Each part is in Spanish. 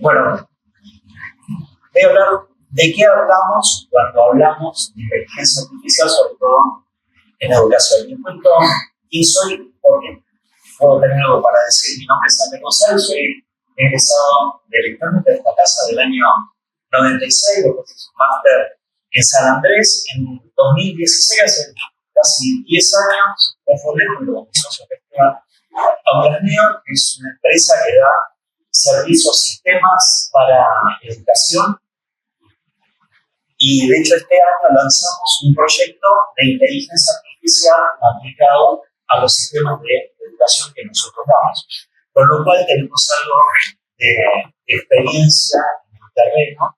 Bueno, voy a hablar de qué hablamos cuando hablamos de inteligencia artificial, sobre todo en educación. Y cuento quién soy, porque puedo tener algo para decir. Mi nombre es Andrés González, soy egresado directamente de esta casa del año 96, después hice un máster en San Andrés. En 2016, hace casi 10 años, fundé junto con mi socio Esteban Aulasneo, que es una empresa que da servicios, sistemas para educación. Y de hecho este año lanzamos un proyecto de inteligencia artificial aplicado a los sistemas de educación que nosotros damos. Con lo cual tenemos algo de experiencia en el terreno.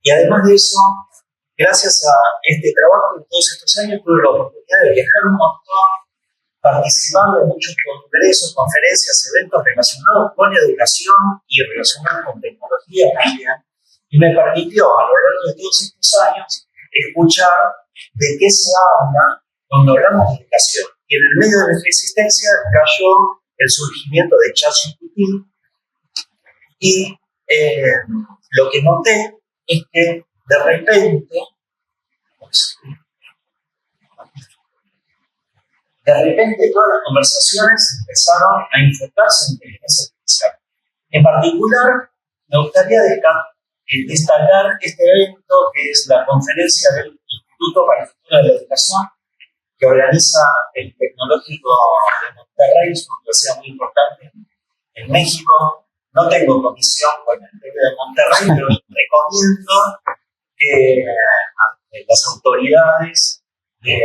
Y además de eso, gracias a este trabajo de todos estos años, tuve la oportunidad de viajar un montón, participando en muchos congresos, conferencias, eventos relacionados con educación y relacionados con tecnología también. Y me permitió, a lo largo de todos estos años, escuchar de qué se habla cuando hablamos de educación. Y en el medio de nuestra existencia cayó el surgimiento de ChatGPT. Y lo que noté es que de repente, todas las conversaciones empezaron a enfocarse en inteligencia artificial. En particular, me gustaría destacar este evento, que es la conferencia del Instituto para el Futuro de la Educación, que organiza el Tecnológico de Monterrey, es una universidad muy importante en México. No tengo comisión con el TEC de Monterrey, pero recomiendo que las autoridades de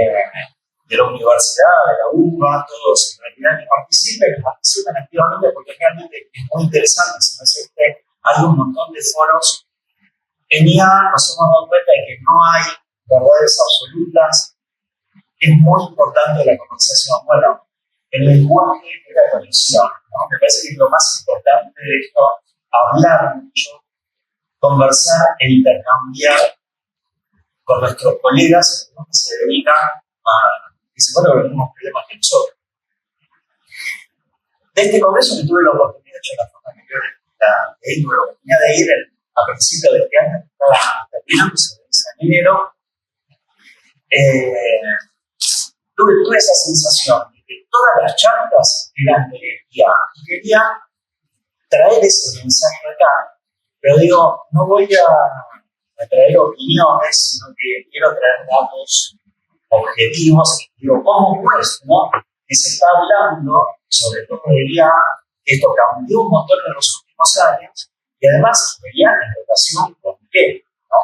la universidad, de la UBA, todos en realidad que participen activamente, porque realmente es muy interesante. Hay un montón de foros. En IA nos hemos dado cuenta de que no hay verdades absolutas. Es muy importante la conversación. Bueno, el lenguaje de la conexión, ¿no? Me parece que es lo más importante de esto: hablar mucho, conversar e intercambiar con nuestros colegas que se dedican que se ponen los mismos problemas que nosotros. De este congreso que tuve la oportunidad, de hecho, la oportunidad de ir a principios de este año, que estaba terminando, se realiza en enero, tuve esa sensación de que todas las charlas eran de IA. Y quería traer ese mensaje acá, pero digo, no voy a traer opiniones, sino que quiero traer datos objetivos. Digo, ¿cómo pues, no? Que se está hablando, sobre todo de IA, que esto cambió un montón en los últimos años, y además veía en relación con qué, ¿no?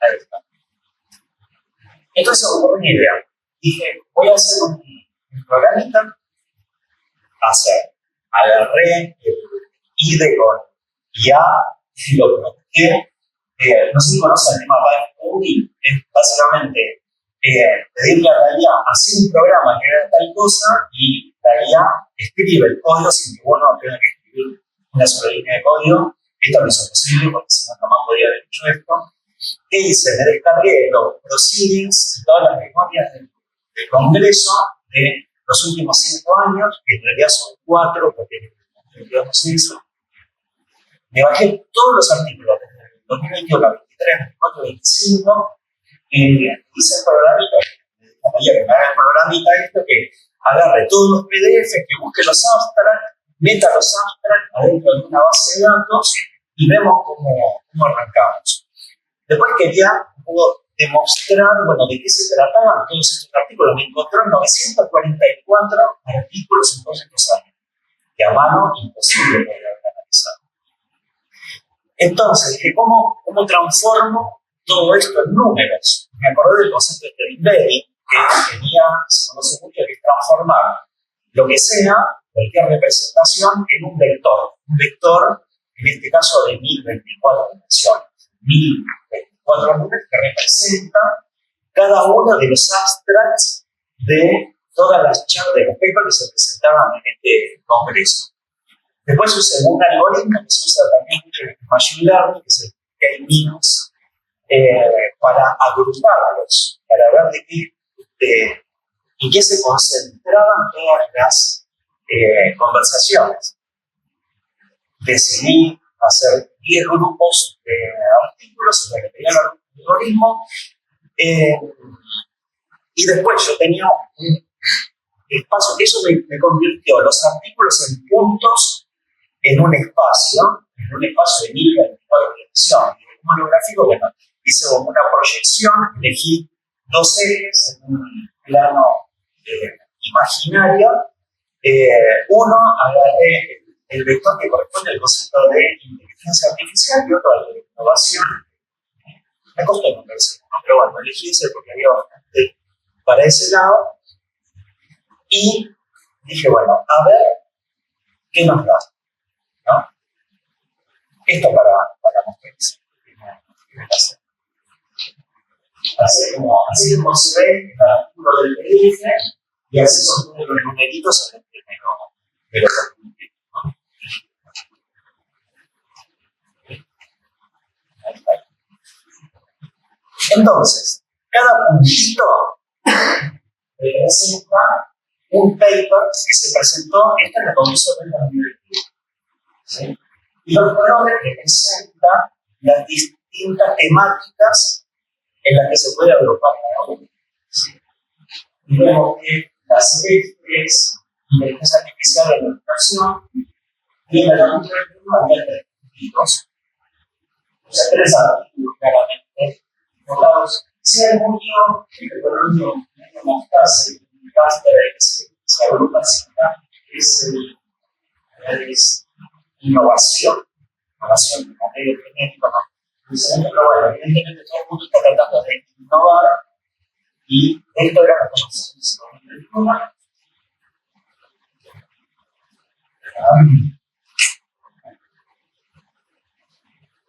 Ahí está. Entonces me ocurrió una idea. Dije, voy a hacer un programita. Agarré el IDE con IA y lo bloqueé. No sé si conocen el tema Vibe Coding. Es básicamente pedirle a la IA hacer un programa que haga tal cosa y la IA escribe el código sin que uno tenga que escribir una sola línea de código. Esto no es posible porque si no, jamás podría haber hecho esto. ¿Qué hice? Me descargué los proceedings y todas las memorias del Congreso de los últimos 5 años, que en realidad son 4 porque no se hizo. Me bajé todos los artículos desde el 2021 al 23, 24, 25 y hice el programita, que me haga el programita esto, que agarre todos los PDF, que busque los abstracts, meta los abstracts adentro de una base de datos y vemos cómo arrancamos. Después quería demostrar, de qué se trataban todos estos artículos. Me encontró 944 artículos en todos estos años, que a mano imposible poder analizar. Entonces dije, ¿cómo transformo todo esto en números? Me acordé del concepto de embedding, que tenía, se conoce mucho, que es transformar lo que sea, cualquier representación, en un vector. Un vector, en este caso, de 1024 dimensiones. 1024 números que representan cada uno de los abstracts de todas las charlas de los papers que se presentaban en este congreso. Después usé un algoritmo que se usa también mucho en Machine Learning, que es el K-means, para agruparlos, para ver de y que se concentraban en las conversaciones. Decidí hacer 10 grupos de artículos en los que tenía el algoritmo, y después yo tenía un espacio, eso me convirtió los artículos en puntos en un espacio de 1024 dimensiones. Como holográfico, bueno, hice como una proyección, elegí dos ejes en un plano imaginario. Uno, agarré el vector que corresponde al concepto de inteligencia artificial y otro al de innovación. Me costó no verse, pero bueno, elegí ese porque había bastante para ese lado. Y dije, bueno, a ver qué nos da, ¿no? Esto para mostrarles. Así como se ve en el artículo del PDF, y así son los numeritos en el que me lo permití, ¿no? Entonces, cada puntito representa un paper que se presentó en el Congreso del 2021. ¿Sí? Y los colores representan las distintas temáticas en las que se puede agrupar cada uno. ¿Sí? Y vemos que las es inteligencia artificial en la educación, y en el 2021 había 3 puntitos. O sea, 3 artículos claramente votados. Si el junio, el colonio, medio mostrarse, el máster se agrupa así, es innovación de medio genético, ¿no? Pero bueno, evidentemente todo el mundo está tratando de innovar, y esto era la conversación de la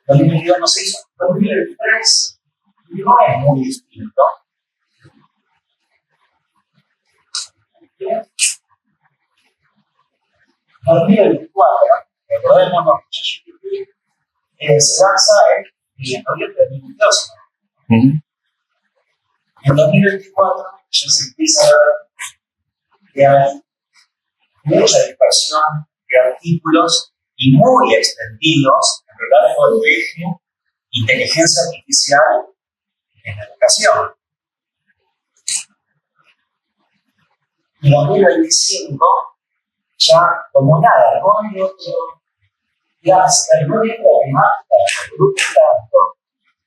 Lo que no se hizo en 2023 no es muy distinto. En 2024, recordémonos que se lanza en noviembre de 2022. En 2024 ya se empieza a ver que hay mucha dispersión de artículos y muy extendidos a lo largo del eje inteligencia artificial en la educación. En 2025 ya como nada, no hay otro, la única temática que agrupe tanto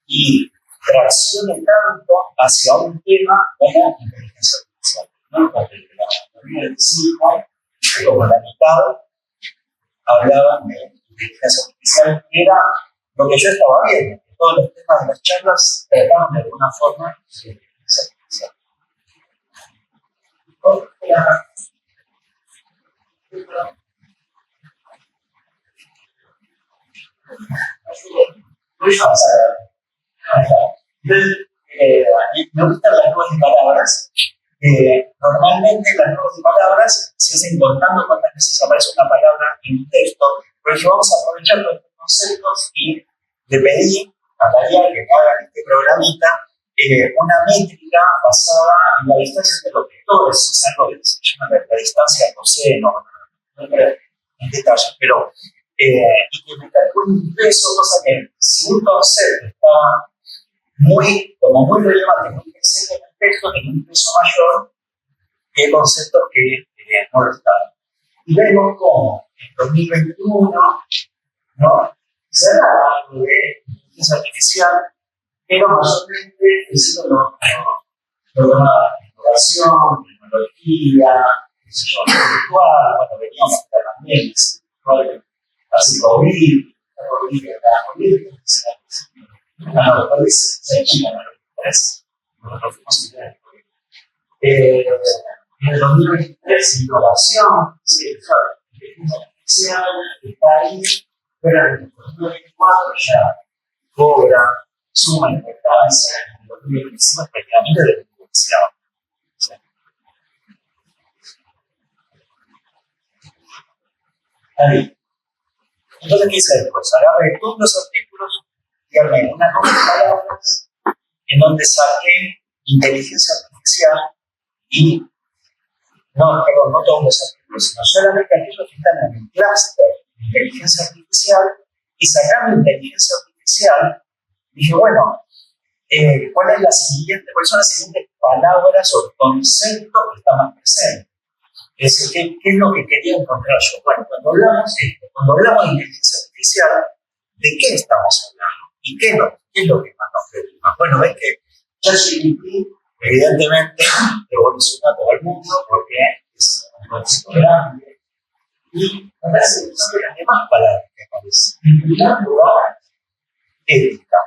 y traccione tanto hacia un tema como la inteligencia artificial. ¿No? Porque en 2025, como la mitad hablaban de inteligencia artificial, que era lo que yo estaba viendo, que todos los temas de las charlas trataban de alguna forma de inteligencia artificial. Me gustan las nuevas palabras. Normalmente las nuevas palabras se hacen contando cuántas veces aparece una palabra en un texto, pero yo vamos a aprovechar los conceptos y le pedí a María que me haga este programita una métrica basada en la distancia entre los vectores, es algo que se llama la distancia coseno, no en detalle, pero y que me calcule un peso, cosa que si un concepto está muy relevante, muy presente en el texto, tiene un peso mayor que conceptos que no lo están. Y vemos cómo en 2021, ¿no?, se da algo de inteligencia artificial, pero mayormente es lo que innovación, tecnología, virtual, bueno, veníamos de la pandemia, así COVID, en el 2023, innovación, está ahí, pero en el 2024 ya cobra suma importancia, en el 2025 prácticamente de publicidad. Ahí. Entonces, ¿qué hice después? Agarré todos los artículos y armé una cosa de palabras en donde saqué inteligencia artificial y no todos los artículos, sino solamente aquellos que están en el clúster de inteligencia artificial, y sacando inteligencia artificial, dije, bueno, ¿cuáles son las siguientes palabras o conceptos que están más presentes? ¿Qué es lo que quería encontrar yo? Bueno, cuando hablamos de inteligencia artificial, ¿de qué estamos hablando? ¿Y qué es lo que más nos preocupa? Bueno, ves que ChatGPT evidentemente revoluciona a todo el mundo porque es un concepto grande y me parece que son las demás palabras que aparecen. En primer lugar, ética.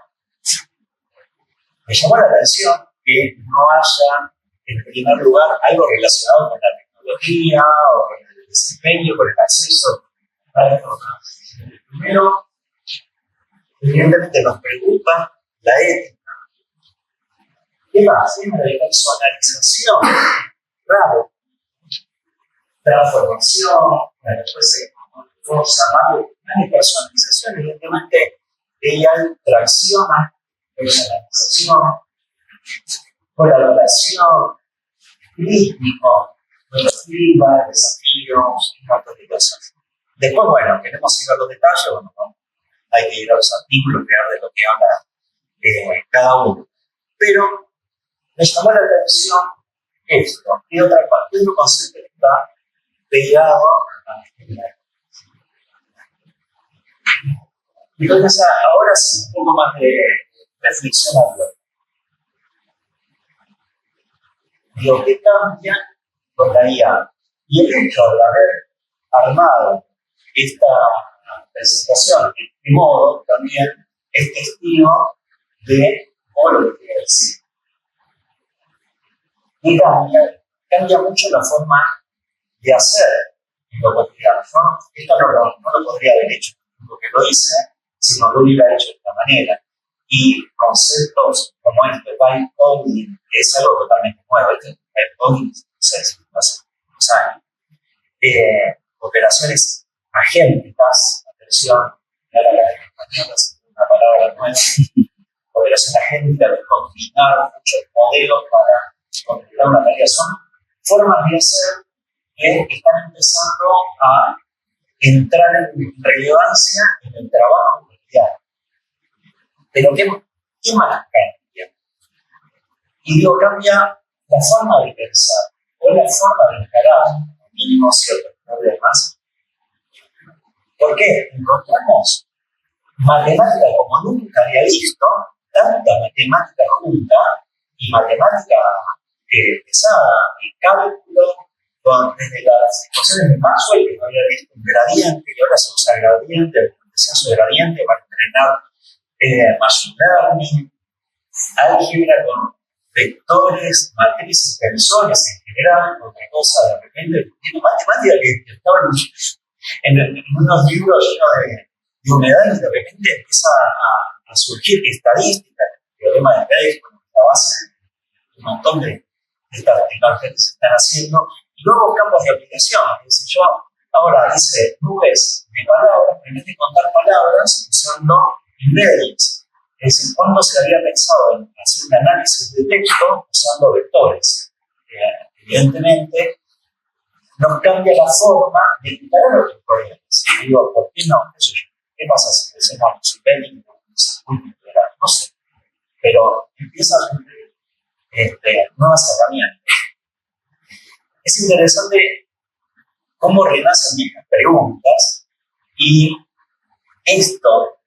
Me llamó la atención que no haya, en primer lugar, algo relacionado con la tecnología o con el desempeño, con el acceso a la información. Primero, evidentemente nos preocupa la ética. ¿Qué más? Es la personalización, claro, transformación, después fuerza más de personalización, evidentemente ella tracciona personalización, colaboración, crítico, productiva, desafíos, un montón de cosas. Después, bueno, queremos ir a los detalles, bueno, ¿no? Hay que ir a los artículos, ver de lo que habla cada uno. Pero me llamó la atención esto, y otra parte, otro concepto que está pegado a la. Entonces, ahora sí, un poco más de reflexión abierta. Lo que cambia con la IA y el hecho de haber armado esta presentación de este modo también es testigo de todo lo que quiere decir. Y cambia mucho la forma de hacer en lo cotidiano. Esto no lo podría haber hecho, lo que lo hice, si no lo hubiera hecho de esta manera. Y conceptos como este vibe coding, que es algo totalmente nuevo, este vibe coding, no sé si hace unos años. Operaciones agénticas, atención, ahora en español es una palabra nueva, operación agéntica de combinar muchos modelos para completar una tarea, son formas de hacer que están empezando a entrar en relevancia en el trabajo cotidiano. Pero ¿qué más cambia? Y digo, cambia la forma de pensar o la forma de encarar mínimo ciertos problemas. ¿Por qué? Encontramos matemática como nunca había visto, tanta matemática junta y matemática pesada y cálculo desde las ecuaciones de Maxwell, que no había visto un gradiente, y ahora se usa gradiente, el descenso de gradiente para entrenar machine learning, álgebra con vectores, matrices, tensores en general, otra cosa de repente, matemática que estaba en unos libros llenos de humedad y de repente empieza a surgir estadística, el teorema de Bayes, con la base de un montón de estas tecnologías que se están haciendo, y luego campos de aplicación. Es decir, yo ahora hice nubes de palabras, en vez de contar palabras, usando embeddings. Es decir, ¿cuándo se había pensado en hacer un análisis de texto usando vectores? Evidentemente, nos cambia la forma de encarar los problemas. Y digo, ¿por qué no? ¿Qué pasa si hacemos embedding? No sé. Pero empieza a surgir nuevas herramientas. Es interesante cómo renacen estas preguntas y esto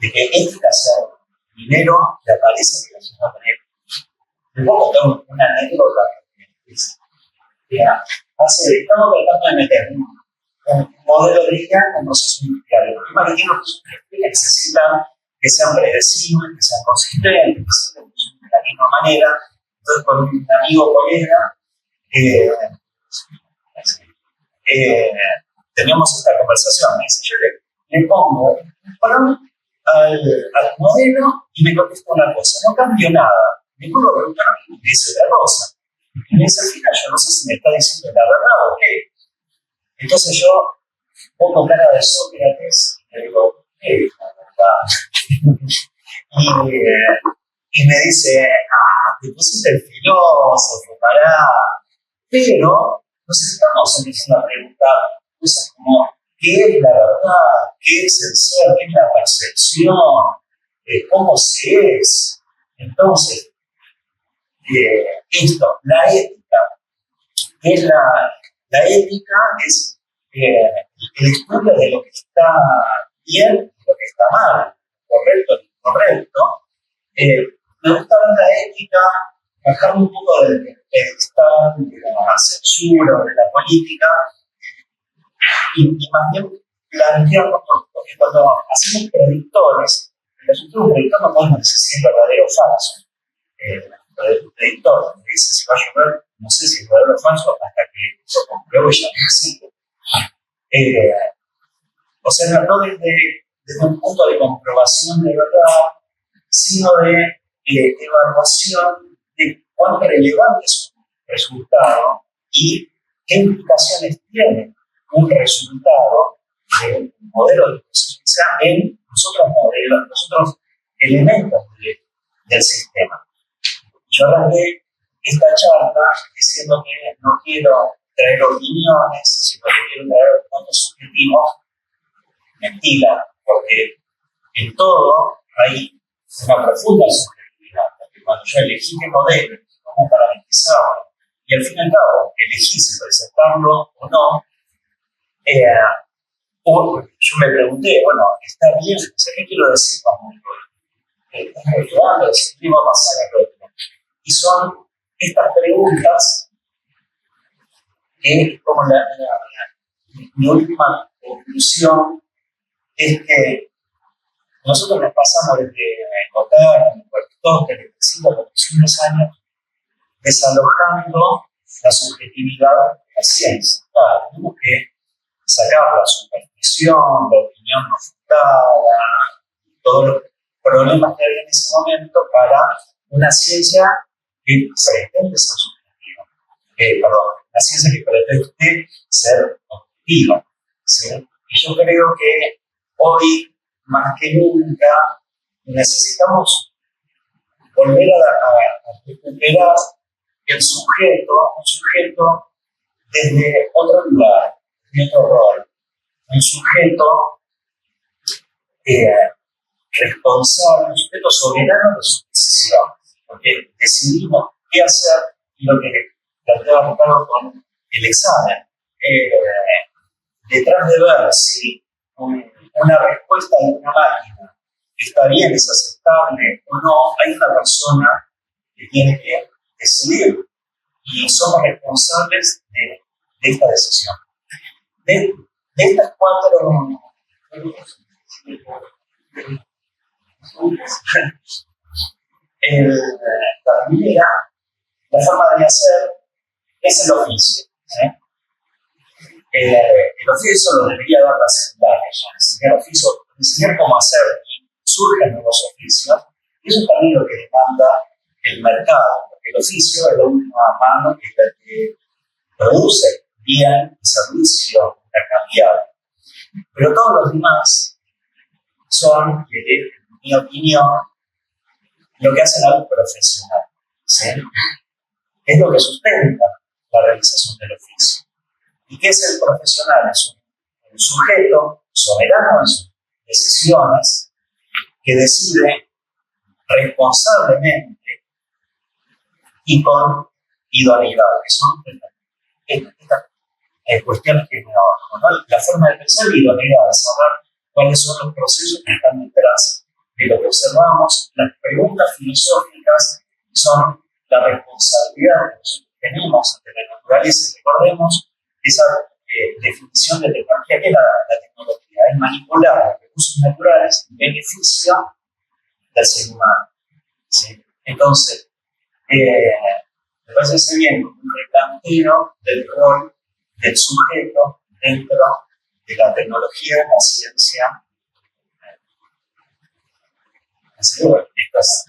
de que ética sea primero le aparece relacionado con él. Les voy a contar una anécdota que estamos tratando de meter un modelo de IA en un proceso industrial. El problema que tiene los procesos industriales necesitan que sean predecibles, que sean consistentes, que siempre funcionen de la misma manera. Entonces, con un amigo colega, teníamos esta conversación. Me dice, yo le pongo un prompt al modelo y me contesta una cosa. No cambió nada. Me puedo preguntar a mí, me dice la rosa. Y me dice, al final, yo no sé si me está diciendo la verdad o qué. Entonces yo pongo cara de Sócrates y le digo, ¿qué es la verdad? y me dice, te pusiste el filósofo, pará. pero nos estamos empezando a preguntar cosas como qué es la verdad, qué es el ser, qué es la percepción, cómo se es. Entonces, esto, la ética, ¿qué es la ética? Es el estudio de lo que está bien y lo que está mal, correcto y incorrecto. Me gusta ver la ética, bajar un poco del pedestal de la censura o de la política y más bien plantearnos, porque cuando hacemos predictores, nosotros un predictor no podemos decir si es verdadero o falso. El predictor me dice si va a llover, no sé si es verdadero o falso, hasta que lo compruebo y ya no existe. O sea, no desde un punto de comprobación de verdad, sino de evaluación de cuán relevante es un resultado y qué implicaciones tiene un resultado de un modelo de proceso que sea en los otros modelos, los otros elementos del sistema. Yo arranqué esta charla diciendo que no quiero traer opiniones, sino que quiero traer puntos objetivos. Mentira, porque en todo hay una profunda subjetividad, porque cuando yo elegí qué modelo, cómo parametrizarlo, y al fin y al cabo elegí si presentarlo o no, yo me pregunté, bueno, está bien, ¿qué quiero decir con esto? ¿Es relevante? ¿Qué va a pasar al otro? Y son estas preguntas que, como mi última conclusión, es que nosotros nos pasamos desde Copernicus, Aristóteles, desde 100 años, desalojando la subjetividad de la ciencia. Claro, tenemos que sacar la superstición, la opinión no fundada, todos los problemas que había en ese momento para una ciencia que pretende ser subjetiva. La ciencia que pretende ser objetiva. ¿Sí? Y yo creo que hoy, más que nunca, necesitamos volver a recuperar un sujeto desde otro lugar, desde otro rol, un sujeto responsable, un sujeto soberano de sus decisiones, porque decidimos qué hacer y lo que planteaba Ricardo con el examen. Detrás de ver si una respuesta de una máquina está bien, es aceptable o no, hay una persona que tiene que decidir y somos responsables de esta decisión. De estas cuatro la primera, la forma de hacer es el oficio. ¿Sí? El oficio lo debería dar la secundaria, enseñar cómo hacer y surgen nuevos oficios. Y eso también es lo que demanda el mercado, porque el oficio es la última mano que es la que produce bien y servicio intercambiable. Pero todos los demás son, en mi opinión, lo que hace algo profesional. ¿Sí? Es lo que sustenta la realización del oficio. ¿Y qué es el profesional? Es un sujeto soberano en sus decisiones que decide responsablemente y con idoneidad, que son estas cuestiones que ¿no? La forma de pensar y idoneidad, de saber cuáles son los procesos que están detrás de lo que observamos. Las preguntas filosóficas son la responsabilidad que nosotros tenemos ante la naturaleza. Recordemos esa definición de tecnología, que es la tecnología, es manipular los recursos naturales en beneficio del ser humano. ¿Sí? Entonces, me parece bien un replanteo del rol del sujeto dentro de la tecnología, la ciencia. Así que bueno, estas